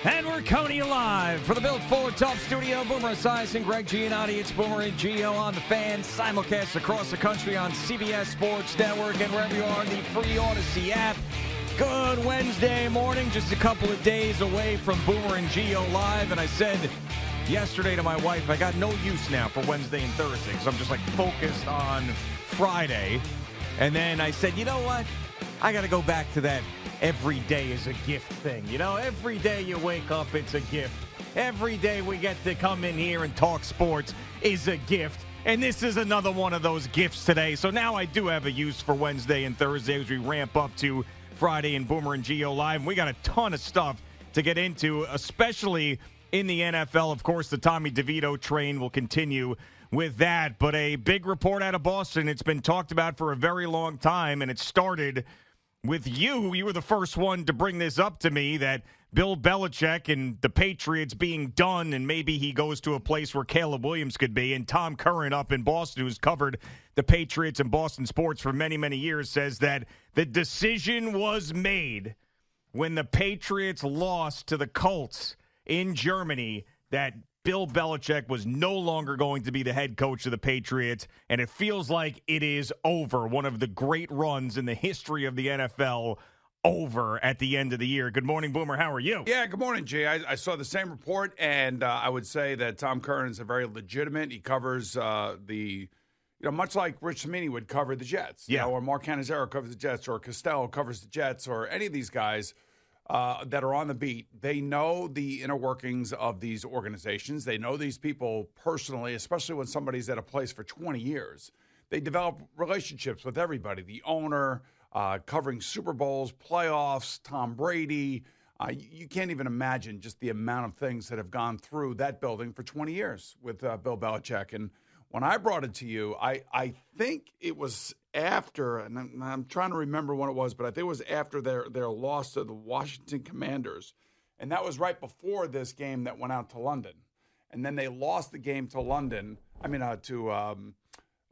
And we're coming to you live for the Built Ford Tough Studio. Boomer Esiason, Greg Giannotti. It's Boomer and Gio on the Fan. Simulcast across the country on CBS Sports Network and wherever you are in the free Odyssey app. Good Wednesday morning. Just a couple of days away from Boomer and Gio live. And I said yesterday to my wife, I got no use now for Wednesday and Thursday because I'm just focused on Friday. And then I said, you know what? I got to go back to that every day is a gift thing. You know, every day you wake up, it's a gift. Every day we get to come in here and talk sports is a gift. And this is another one of those gifts today. So now I do have a use for Wednesday and Thursday as we ramp up to Friday and Boomer and Gio Live. And we got a ton of stuff to get into, especially in the NFL. Of course, the Tommy DeVito train will continue with that. But a big report out of Boston. It's been talked about for a very long time, and it started with you. You were the first one to bring this up to me, that Bill Belichick and the Patriots being done, and maybe he goes to a place where Caleb Williams could be. And Tom Curran up in Boston, who's covered the Patriots and Boston sports for many, many years, says that the decision was made when the Patriots lost to the Colts in Germany that Bill Belichick was no longer going to be the head coach of the Patriots, and it feels like it is over. One of the great runs in the history of the NFL over at the end of the year. Good morning, Boomer. How are you? Yeah, good morning, Jay. I saw the same report, and I would say that Tom Curran is a very legitimate. He covers much like Rich Cimini would cover the Jets, or Mark Cannizzaro covers the Jets, or Costello covers the Jets, or any of these guys that are on the beat. They know the inner workings of these organizations. They know these people personally, especially when somebody's at a place for 20 years. They develop relationships with everybody, the owner, covering Super Bowls, playoffs, Tom Brady. You can't even imagine just the amount of things that have gone through that building for 20 years with Bill Belichick. And when I brought it to you, I think it was after, and I'm trying to remember when it was, but I think it was after their loss to the Washington Commanders. And that was right before this game that went out to London. And then they lost the game to London, to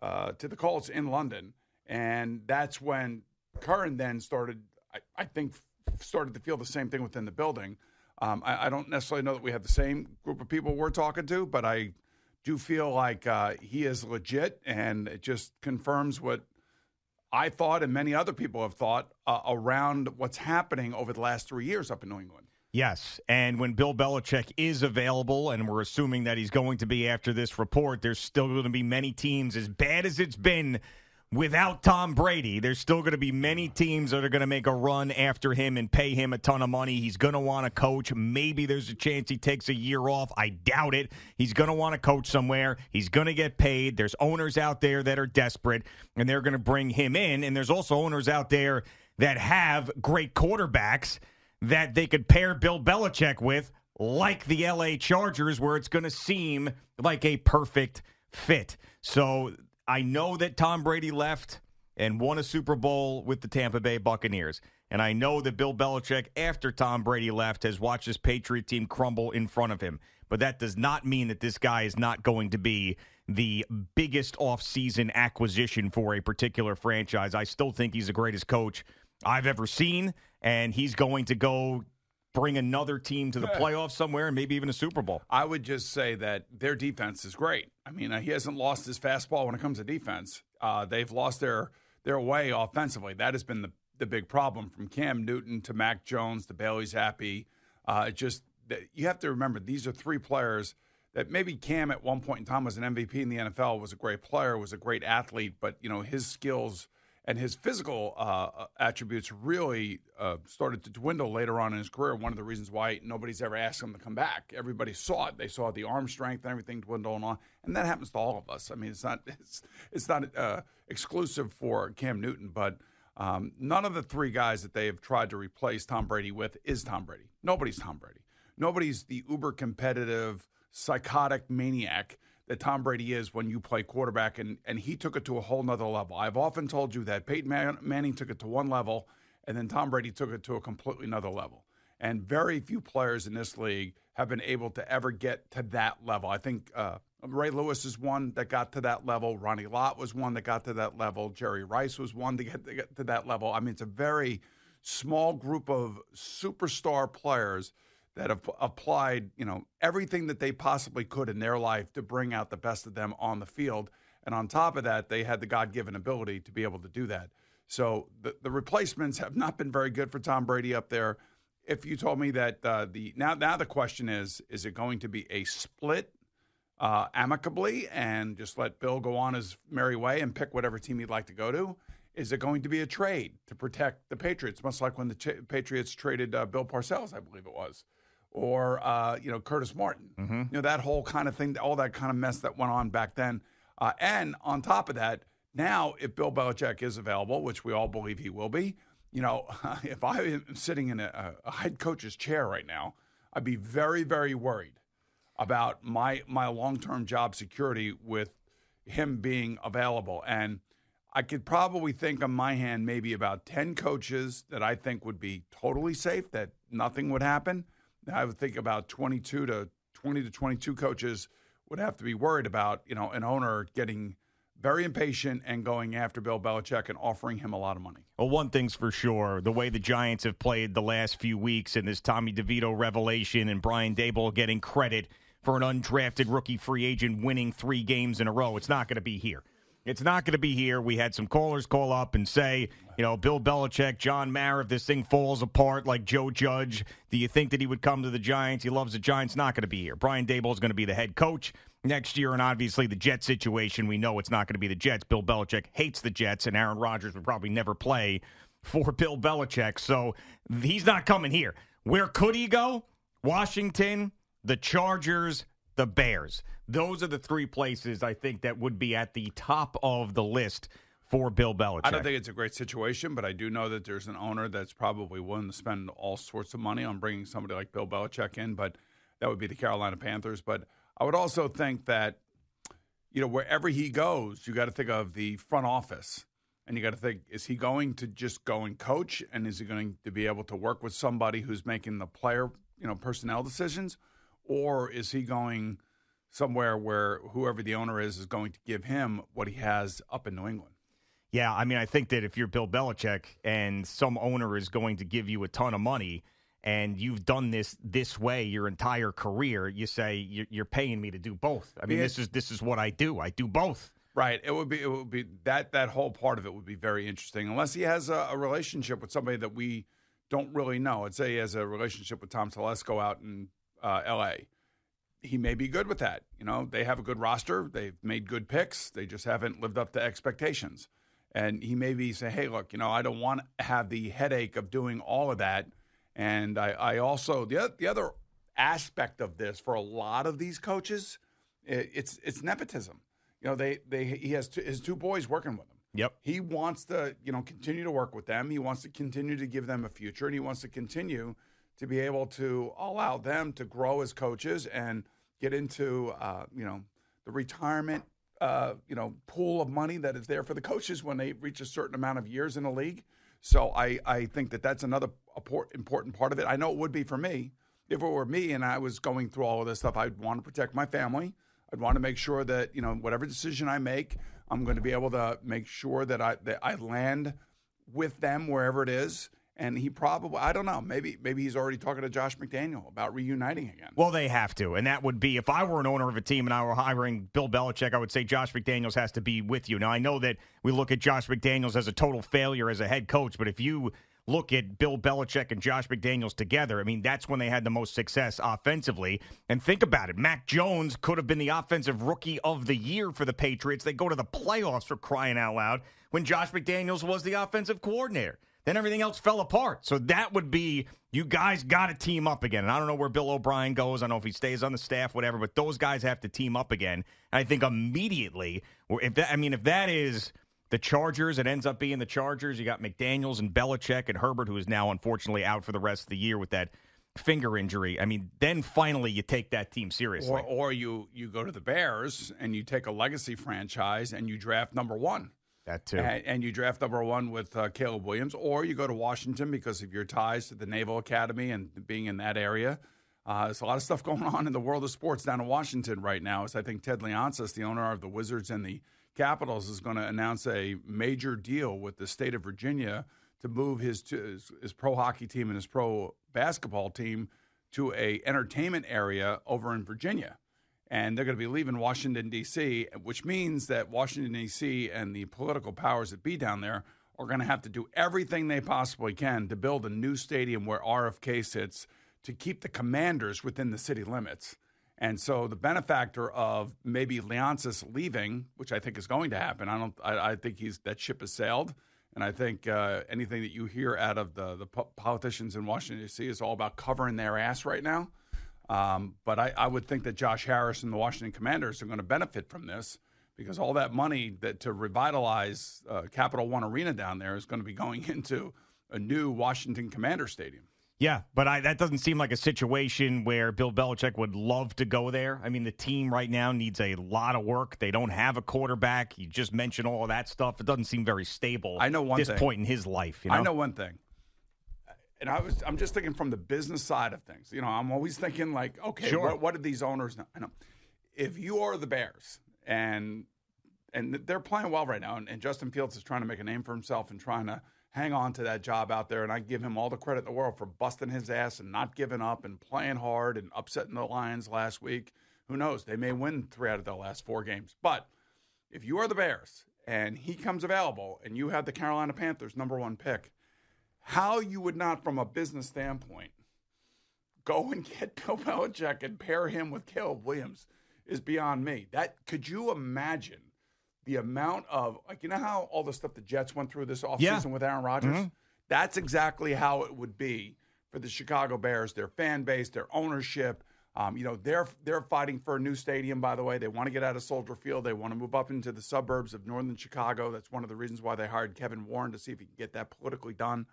the Colts in London. And that's when Curran then started to feel the same thing within the building. I don't necessarily know that we have the same group of people we're talking to, but I do feel like he is legit, and it just confirms what I thought and many other people have thought around what's happening over the last 3 years up in New England. Yes, and when Bill Belichick is available, and we're assuming that he's going to be after this report, there's still going to be many teams, as bad as it's been without Tom Brady, there's still going to be many teams that are going to make a run after him and pay him a ton of money. He's going to want to coach. Maybe there's a chance he takes a year off. I doubt it. He's going to want to coach somewhere. He's going to get paid. There's owners out there that are desperate, and they're going to bring him in. And there's also owners out there that have great quarterbacks that they could pair Bill Belichick with, like the L.A. Chargers, where it's going to seem like a perfect fit. So I know that Tom Brady left and won a Super Bowl with the Tampa Bay Buccaneers. And I know that Bill Belichick, after Tom Brady left, has watched his Patriot team crumble in front of him. But that does not mean that this guy is not going to be the biggest offseason acquisition for a particular franchise. I still think he's the greatest coach I've ever seen, and he's going to go bring another team to the playoffs somewhere and maybe even a Super Bowl. I would just say that their defense is great. I mean, he hasn't lost his fastball when it comes to defense. They've lost their way offensively. That has been the big problem, from Cam Newton to Mac Jones to Bailey Zappi. You have to remember, these are three players that maybe Cam at one point in time was an MVP in the NFL, was a great player, was a great athlete, but his skills and his physical attributes really started to dwindle later on in his career. One of the reasons why nobody's ever asked him to come back. Everybody saw it. They saw the arm strength and everything dwindling on, and that happens to all of us. I mean, it's not exclusive for Cam Newton, but none of the three guys that they have tried to replace Tom Brady with is Tom Brady. Nobody's Tom Brady. Nobody's the uber competitive, psychotic maniac that Tom Brady is when you play quarterback, and he took it to a whole nother level. I've often told you that Peyton Manning took it to one level, and then Tom Brady took it to a completely another level. And very few players in this league have been able to ever get to that level. I think Ray Lewis is one that got to that level. Ronnie Lott was one that got to that level. Jerry Rice was one to get to that level. I mean, it's a very small group of superstar players that have applied, everything that they possibly could in their life to bring out the best of them on the field. And on top of that, they had the God-given ability to be able to do that. So the replacements have not been very good for Tom Brady up there. If you told me that now the question is it going to be a split amicably and just let Bill go on his merry way and pick whatever team he'd like to go to? Is it going to be a trade to protect the Patriots, much like when the Patriots traded Bill Parcells, I believe it was, or Curtis Martin? Mm-hmm. That whole kind of thing, all that kind of mess that went on back then. And on top of that, now if Bill Belichick is available, which we all believe he will be, if I am sitting in a head coach's chair right now, I'd be very, very worried about my long-term job security with him being available. And I could probably think on my hand maybe about 10 coaches that I think would be totally safe, that nothing would happen. I would think about 20 to 22 coaches would have to be worried about, an owner getting very impatient and going after Bill Belichick and offering him a lot of money. Well, one thing's for sure, the way the Giants have played the last few weeks and this Tommy DeVito revelation and Brian Daboll getting credit for an undrafted rookie free agent winning 3 games in a row, it's not going to be here. It's not going to be here. We had some callers call up and say, Bill Belichick, John Mara, if this thing falls apart like Joe Judge, do you think that he would come to the Giants? He loves the Giants. Not going to be here. Brian Daboll is going to be the head coach next year, and obviously the Jets situation, we know it's not going to be the Jets. Bill Belichick hates the Jets, and Aaron Rodgers would probably never play for Bill Belichick, so he's not coming here. Where could he go? Washington, the Chargers, the Bears. Those are the 3 places I think that would be at the top of the list for Bill Belichick. I don't think it's a great situation, but I do know that there's an owner that's probably willing to spend all sorts of money on bringing somebody like Bill Belichick in, but that would be the Carolina Panthers. But I would also think that, wherever he goes, you got to think of the front office. And you got to think, is he going to just go and coach? And is he going to be able to work with somebody who's making the player, personnel decisions? Or is he going somewhere where whoever the owner is going to give him what he has up in New England? Yeah, I think that if you're Bill Belichick and some owner is going to give you a ton of money and you've done this way your entire career, you say you're paying me to do both. This is what I do. I do both. Right. It would be that whole part of it would be very interesting, unless he has a relationship with somebody that we don't really know. Let's say he has a relationship with Tom Telesco out in L.A. He may be good with that. They have a good roster. They've made good picks. They just haven't lived up to expectations. And he may be saying, hey, look, I don't want to have the headache of doing all of that. And I also, the other aspect of this for a lot of these coaches, it's nepotism. He has his 2 boys working with him. Yep. He wants to, continue to work with them. He wants to continue to give them a future, and he wants to continue to be able to allow them to grow as coaches and get into, the retirement, pool of money that is there for the coaches when they reach a certain amount of years in the league. So I think that that's another important part of it. I know it would be for me. If it were me and I was going through all of this stuff, I'd want to protect my family. I'd want to make sure that, whatever decision I make, I'm going to be able to make sure that I land with them wherever it is. And he probably, I don't know, maybe he's already talking to Josh McDaniel about reuniting again. Well, they have to. And that would be, if I were an owner of a team and I were hiring Bill Belichick, I would say Josh McDaniels has to be with you. Now, I know that we look at Josh McDaniels as a total failure as a head coach, but if you look at Bill Belichick and Josh McDaniels together, that's when they had the most success offensively. And think about it. Mac Jones could have been the offensive rookie of the year for the Patriots. They go to the playoffs, for crying out loud, when Josh McDaniels was the offensive coordinator. Then everything else fell apart. So that would be, you guys got to team up again. And I don't know where Bill O'Brien goes. I don't know if he stays on the staff, whatever, but those guys have to team up again. And I think immediately, if that is the Chargers, it ends up being the Chargers. You got McDaniels and Belichick and Herbert, who is now unfortunately out for the rest of the year with that finger injury. Then finally you take that team seriously. Or you go to the Bears and you take a legacy franchise and you draft number 1. That too. And you draft number 1 with Caleb Williams, or you go to Washington because of your ties to the Naval Academy and being in that area. There's a lot of stuff going on in the world of sports down in Washington right now. As I think Ted Leonsis, the owner of the Wizards and the Capitals, is going to announce a major deal with the state of Virginia to move his pro hockey team and his pro basketball team to a entertainment area over in Virginia. And they're going to be leaving Washington, D.C., which means that Washington, D.C. and the political powers that be down there are going to have to do everything they possibly can to build a new stadium where RFK sits to keep the Commanders within the city limits. And so the benefactor of maybe Leonsis leaving, which I think is going to happen, I think that ship has sailed. And I think anything that you hear out of the politicians in Washington, D.C. is all about covering their ass right now. But I would think that Josh Harris and the Washington Commanders are going to benefit from this because all that money to revitalize Capital One Arena down there is going to be going into a new Washington Commander Stadium. Yeah, but that doesn't seem like a situation where Bill Belichick would love to go there. I mean, the team right now needs a lot of work. They don't have a quarterback. You just mentioned all of that stuff. It doesn't seem very stable at this point in his life. You know? I know one thing. And I'm just thinking from the business side of things. You know, I'm always thinking like, okay, sure. what do these owners know? I know if you are the Bears and they're playing well right now, and Justin Fields is trying to make a name for himself and trying to hang on to that job out there, and I give him all the credit in the world for busting his ass and not giving up and playing hard and upsetting the Lions last week. Who knows? They may win 3 out of their last 4 games. But if you are the Bears and he comes available and you have the Carolina Panthers #1 pick, how you would not, from a business standpoint, go and get Bill Belichick and pair him with Caleb Williams is beyond me. Could you imagine the amount of, like, you know how all the stuff the Jets went through this offseason with Aaron Rodgers? Mm-hmm. That's exactly how it would be for the Chicago Bears, their fan base, their ownership. They're fighting for a new stadium, by the way. They want to get out of Soldier Field. They want to move up into the suburbs of northern Chicago. That's one of the reasons why they hired Kevin Warren, to see if he can get that politically done.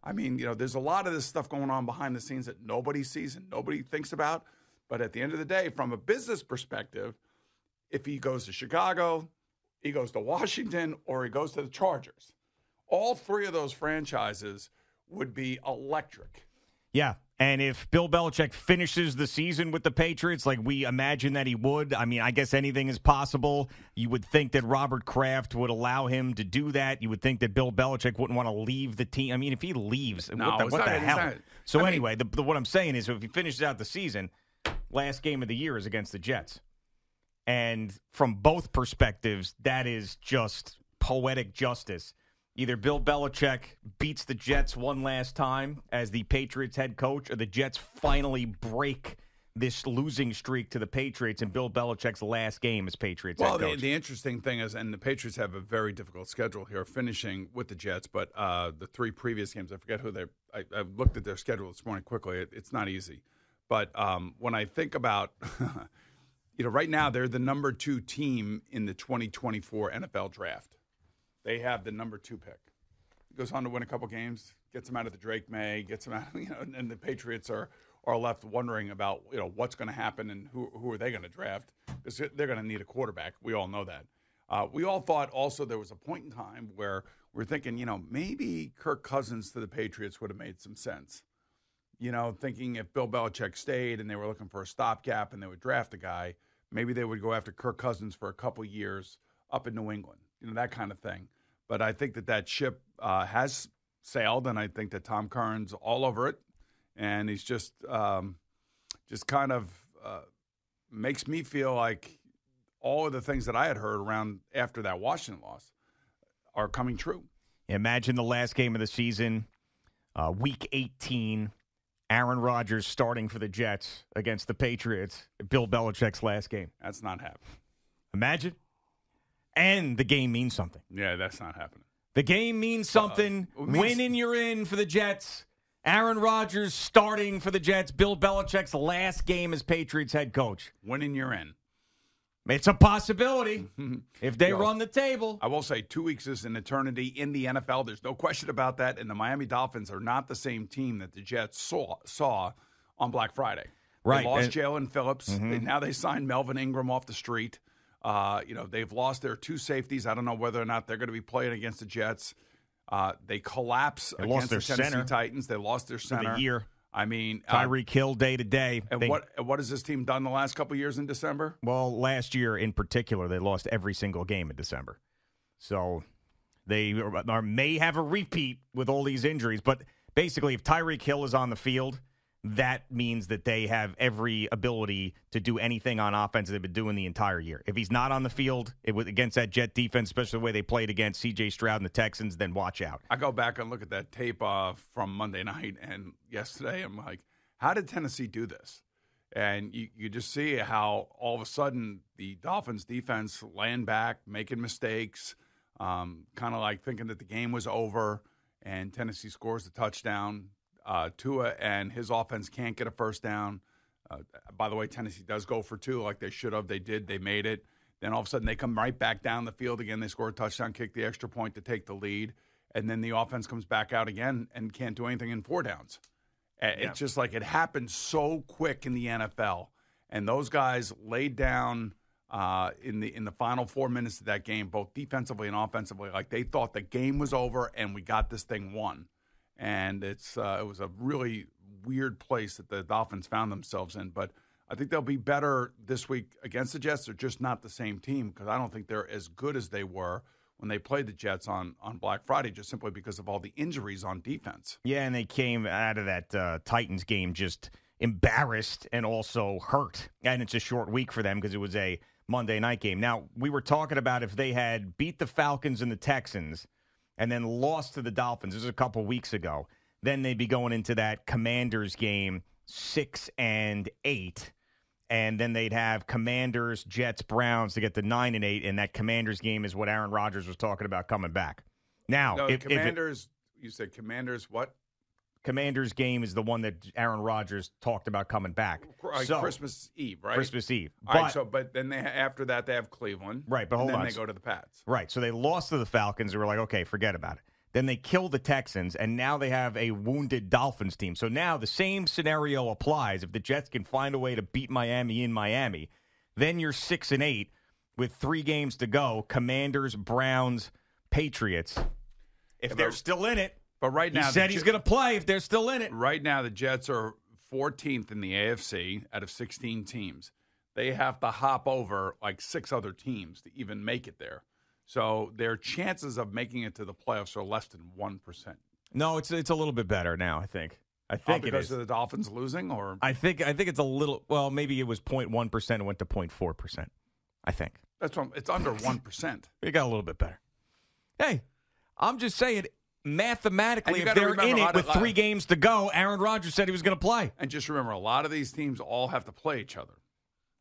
I mean, there's a lot of this stuff going on behind the scenes that nobody sees and nobody thinks about. But at the end of the day, from a business perspective, if he goes to Chicago, he goes to Washington, or he goes to the Chargers, all 3 of those franchises would be electric. Yeah, and if Bill Belichick finishes the season with the Patriots like we imagine that he would, I mean, I guess anything is possible. You would think that Robert Kraft would allow him to do that. You would think that Bill Belichick wouldn't want to leave the team. I mean, if he leaves, what the hell? So anyway, what I'm saying is if he finishes out the season, last game of the year is against the Jets. And from both perspectives, that is just poetic justice. Either Bill Belichick beats the Jets one last time as the Patriots head coach, or the Jets finally break this losing streak to the Patriots in Bill Belichick's last game as Patriots head coach. Well, the interesting thing is, and the Patriots have a very difficult schedule here, finishing with the Jets, but the 3 previous games, I forget who I looked at their schedule this morning quickly. It's not easy. But when I think about, right now they're the #2 team in the 2024 NFL draft. They have the #2 pick. He goes on to win a couple games, gets them out of the Drake May, gets them out, and the Patriots are left wondering about, what's going to happen and who are they going to draft, because they're going to need a quarterback. We all know that. We all thought also there was a point in time where we're thinking, maybe Kirk Cousins to the Patriots would have made some sense. Thinking if Bill Belichick stayed and they were looking for a stopgap and they would draft a guy, maybe they would go after Kirk Cousins for a couple years up in New England, that kind of thing. But I think that ship has sailed, and I think that Tom Curran's all over it, and he's just kind of makes me feel like all of the things that I had heard around after that Washington loss are coming true. Imagine the last game of the season, Week 18, Aaron Rodgers starting for the Jets against the Patriots, Bill Belichick's last game. That's not happening. Imagine. And the game means something. Yeah, that's not happening. The game means something. Winning, you're in for the Jets. Aaron Rodgers starting for the Jets. Bill Belichick's last game as Patriots head coach. Winning, you're in. It's a possibility if they run the table. I will say 2 weeks is an eternity in the NFL. There's no question about that. And the Miami Dolphins are not the same team that the Jets saw on Black Friday. Right. They lost Jalen Phillips. Now they signed Melvin Ingram off the street. They've lost their 2 safeties. I don't know whether or not they're going to be playing against the Jets. They collapse against the Tennessee Titans. They lost their center. For the year. I mean, Tyreek Hill day to day. And what has this team done the last couple of years in December? Well, last year in particular, they lost every single game in December. So they may have a repeat with all these injuries. But basically, if Tyreek Hill is on the field, that means that they have every ability to do anything on offense they've been doing the entire year. If he's not on the field against that Jet defense, especially the way they played against C.J. Stroud and the Texans, then watch out. I go back and look at that tape from Monday night and yesterday. I'm like, how did Tennessee do this? And you just see how all of a sudden the Dolphins defense laying back, making mistakes, kind of like thinking that the game was over, and Tennessee scores the touchdown. Tua and his offense can't get a first down. By the way, Tennessee does go for 2 like they should have. They did. They made it. Then all of a sudden they come right back down the field again. They score a touchdown, kick the extra point to take the lead. And then the offense comes back out again and can't do anything in 4 downs. It's just like it happened so quick in the NFL. And those guys laid down in the final 4 minutes of that game, both defensively and offensively, like they thought the game was over and we got this thing won. And it was a really weird place that the Dolphins found themselves in. But I think they'll be better this week against the Jets. They're just not the same team because I don't think they're as good as they were when they played the Jets on Black Friday, just simply because of all the injuries on defense. Yeah, and they came out of that Titans game just embarrassed and also hurt. And it's a short week for them because it was a Monday night game. Now, we were talking about if they had beat the Falcons and the Texans and then lost to the Dolphins. This was a couple weeks ago. Then they'd be going into that Commanders game 6-8, and then they'd have Commanders, Jets, Browns to get to 9-8, and that Commanders game is what Aaron Rodgers was talking about coming back. Now, no, you said Commanders what? Commanders game is the one that Aaron Rodgers talked about coming back. So, Christmas Eve, right? Christmas Eve. But then after that they have Cleveland. Right, but hold on. Then they go to the Pats. Right, so they lost to the Falcons. They were like, okay, forget about it. Then they killed the Texans, and now they have a wounded Dolphins team. So now the same scenario applies. If the Jets can find a way to beat Miami in Miami, then you're 6-8 with 3 games to go. Commanders, Browns, Patriots. If they're still in it. But right now, he said he's going to play if they're still in it. Right now, the Jets are 14th in the AFC out of 16 teams. They have to hop over like 6 other teams to even make it there. So their chances of making it to the playoffs are less than 1%. No, it's a little bit better now, I think. I think it is. Because of the Dolphins losing? Or I think it's a little, well, maybe it was 0.1% and went to 0.4%, I think. That's what, it's under 1%. It got a little bit better. Hey, I'm just saying, mathematically, if they're in it with 3 games to go, Aaron Rodgers said he was going to play. And just remember, a lot of these teams all have to play each other.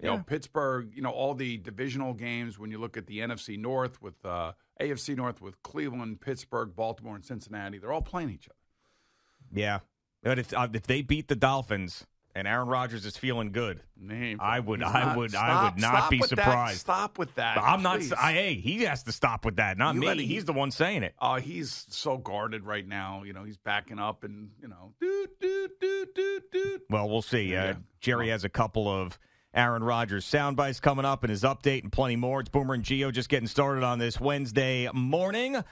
You know, Pittsburgh, all the divisional games, when you look at the NFC North with AFC North with Cleveland, Pittsburgh, Baltimore, and Cincinnati, they're all playing each other. Yeah. But if they beat the Dolphins and Aaron Rodgers is feeling good, I would not be surprised. Stop with that. I'm not. Hey, he has to stop with that, not me. He's the one saying it. He's so guarded right now. He's backing up and Well, we'll see. Jerry has a couple of Aaron Rodgers sound bites coming up in his update and plenty more. It's Boomer and Gio just getting started on this Wednesday morning.